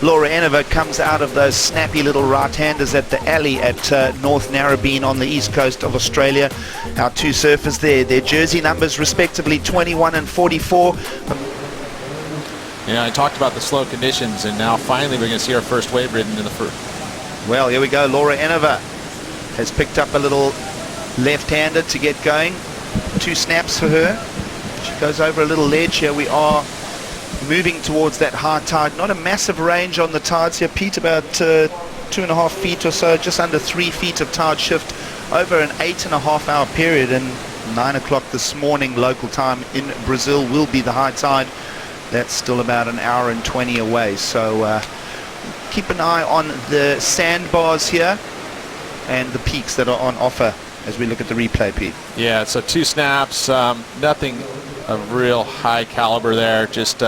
Laura Enever comes out of those snappy little right-handers at the alley at North Narrabeen on the east coast of Australia. Our two surfers there, their jersey numbers respectively 21 and 44. Yeah, I talked about the slow conditions, and now finally we're going to see our first wave ridden in the first. Well, here we go. Laura Enever has picked up a little left-hander to get going. 2 snaps for her. She goes over a little ledge here. We are moving towards that high tide. Not a massive range on the tides here, Pete, about 2.5 feet or so, just under 3 feet of tide shift over an 8.5 hour period. And 9 o'clock this morning local time in Brazil will be the high tide. That's still about an hour and 20 away. So keep an eye on the sandbars here and the peaks that are on offer as we look at the replay, Pete. Yeah, so 2 snaps, nothing of real high caliber there, just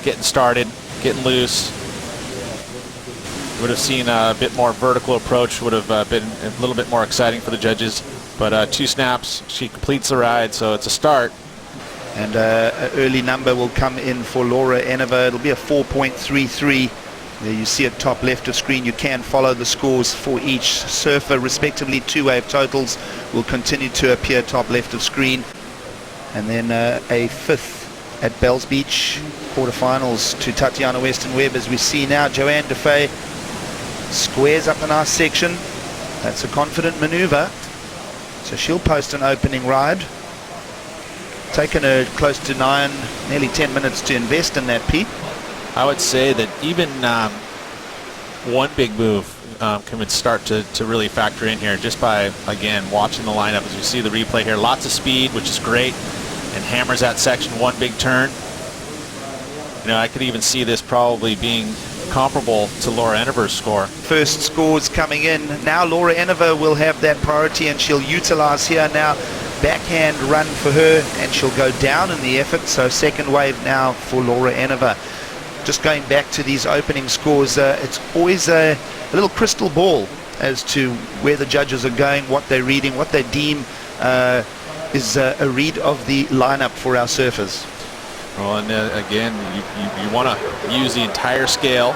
getting started, getting loose. Would have seen a bit more vertical approach, would have been a little bit more exciting for the judges, but 2 snaps, she completes the ride, so it's a start. And an early number will come in for Laura Enever. It'll be a 4.33. There you see at top left of screen. You can follow the scores for each surfer respectively. 2 wave totals will continue to appear top left of screen. And then a 5th at Bells Beach, quarterfinals to Tatiana Weston Webb. As we see now, Johanne Defay squares up a nice section. That's a confident maneuver, so she'll post an opening ride. Taken her close to 9, nearly 10 minutes to invest in that, Pete. I would say that even one big move can start to really factor in here just by, again, watching the lineup. As you see the replay here, lots of speed, which is great, and hammers that section, 1 big turn. You know, I could even see this probably being comparable to Laura Enever's score. First scores coming in. Now Laura Enever will have that priority, and she'll utilize here now. Backhand run for her, and she'll go down in the effort. So second wave now for Laura Enever. Just going back to these opening scores, it's always a little crystal ball as to where the judges are going, what they're reading, what they deem is a read of the lineup for our surfers. Well, and again, you want to use the entire scale,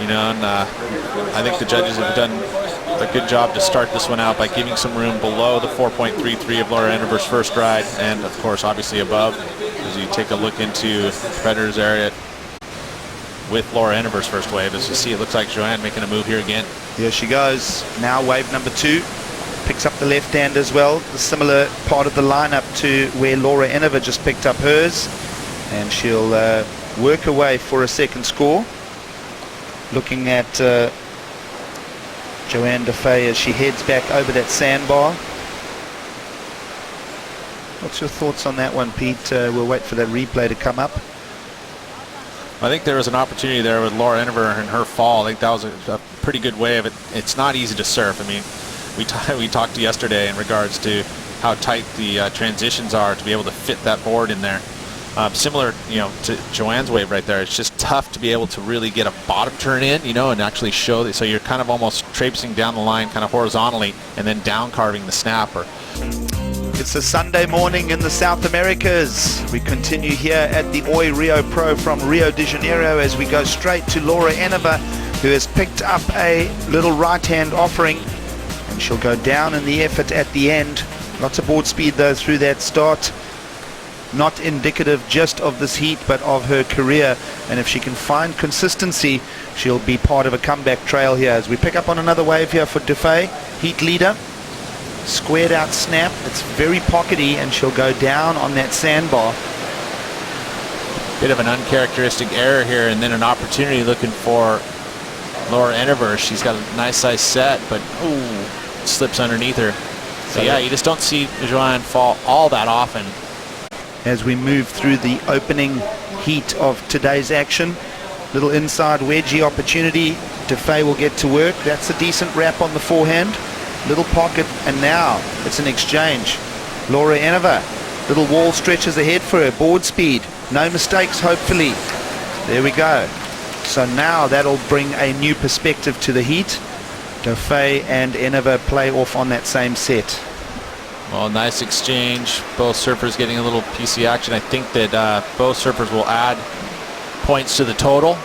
you know, and I think the judges have done a good job to start this one out by giving some room below the 4.33 of Laura Enever's first ride, and of course obviously above as you take a look into Predator's area with Laura Enever's first wave. As you see, it looks like Johanne making a move here again. Here she goes. Now wave number 2. Picks up the left hand as well. The similar part of the lineup to where Laura Enever just picked up hers. And she'll work away for a second score. Looking at Johanne Defay as she heads back over that sandbar. What's your thoughts on that one, Pete? We'll wait for that replay to come up. I think there was an opportunity there with Laura Enever and her fall. I think that was a pretty good wave. It's not easy to surf. I mean, we talked yesterday in regards to how tight the transitions are to be able to fit that board in there. Similar, you know, to Johanne's wave right there. It's just tough to be able to really get a bottom turn in, you know, and actually show that. So you're kind of almost traipsing down the line kind of horizontally and then down carving the snapper. It's a Sunday morning in the South Americas. We continue here at the Oi Rio Pro from Rio de Janeiro as we go straight to Laura Enever, who has picked up a little right-hand offering, and she'll go down in the effort at the end. Lots of board speed though through that start. Not indicative just of this heat, but of her career. And if she can find consistency, she'll be part of a comeback trail here. As we pick up on another wave here for Defay, heat leader. Squared out snap. It's very pockety, and she'll go down on that sandbar. Bit of an uncharacteristic error here, and then an opportunity looking for Laura Enever. She's got a nice size set, but ooh, slips underneath her. So yeah, you just don't see Johanne fall all that often. As we move through the opening heat of today's action, little inside wedgie opportunity. Defay will get to work. That's a decent wrap on the forehand. Little pocket, and now it's an exchange. Laura Enever, little wall stretches ahead for her. Board speed, no mistakes hopefully. There we go. So now that'll bring a new perspective to the heat. Defay and Enever play off on that same set. Well, nice exchange. Both surfers getting a little PC action. I think that both surfers will add points to the total.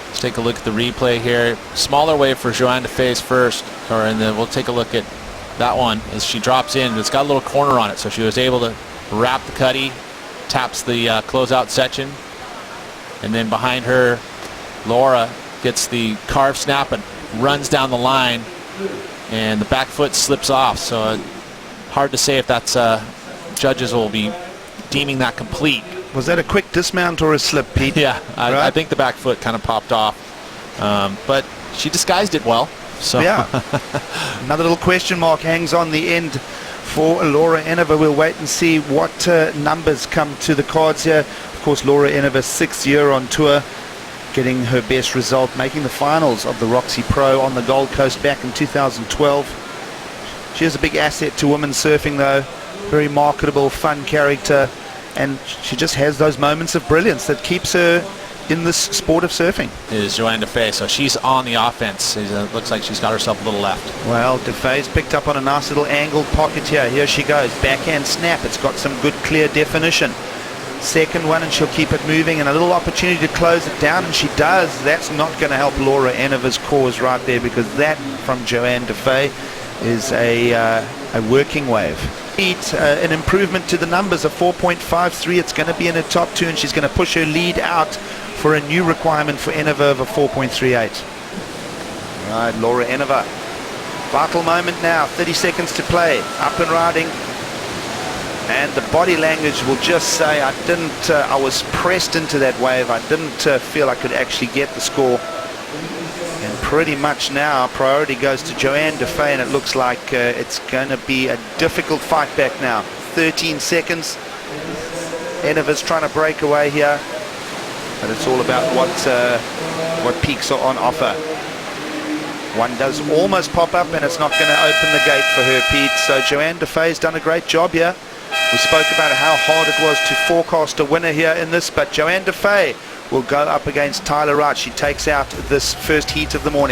Let's take a look at the replay here. Smaller wave for Johanne Defay's first, and then we'll take a look at that one as she drops in. It's got a little corner on it, so she was able to wrap the cutty, taps the closeout section, and then behind her, Laura gets the carve snap and runs down the line, and the back foot slips off. So hard to say if that's judges will be deeming that complete. Was that a quick dismount or a slip, Pete? Yeah, Right? I think the back foot kind of popped off, but she disguised it well. So Yeah. Another little question mark hangs on the end for Laura Enever. We'll wait and see what numbers come to the cards here. Of course, Laura Enever, 6th year on tour, getting her best result, making the finals of the Roxy Pro on the Gold Coast back in 2012. She is a big asset to women's surfing, though. Very marketable, fun character, and she just has those moments of brilliance that keeps her in this sport of surfing. is Johanne Defay, so she's on the offense. It looks like she's got herself a little left. Well, Defay's picked up on a nice little angled pocket here. Here she goes, backhand snap. It's got some good clear definition. Second one, and she'll keep it moving, and a little opportunity to close it down, and she does. That's not going to help Laura Enever's cause right there, because that from Johanne Defay is a working wave. An improvement to the numbers of 4.53. It's going to be in her top two, and she's going to push her lead out for a new requirement for Enever of a 4.38. Right, Laura Enever. Vital moment now, 30 seconds to play. Up and riding. And the body language will just say, I was pressed into that wave. I didn't feel I could actually get the score. And pretty much now, priority goes to Johanne Defay, and it looks like it's going to be a difficult fight back now. 13 seconds. Enever's trying to break away here, but it's all about what peaks are on offer. One does almost pop up, and it's not going to open the gate for her, Pete. So Johanne Defay's done a great job here. We spoke about how hard it was to forecast a winner here in this, but Johanne Defay will go up against Tyler Wright. She takes out this first heat of the morning.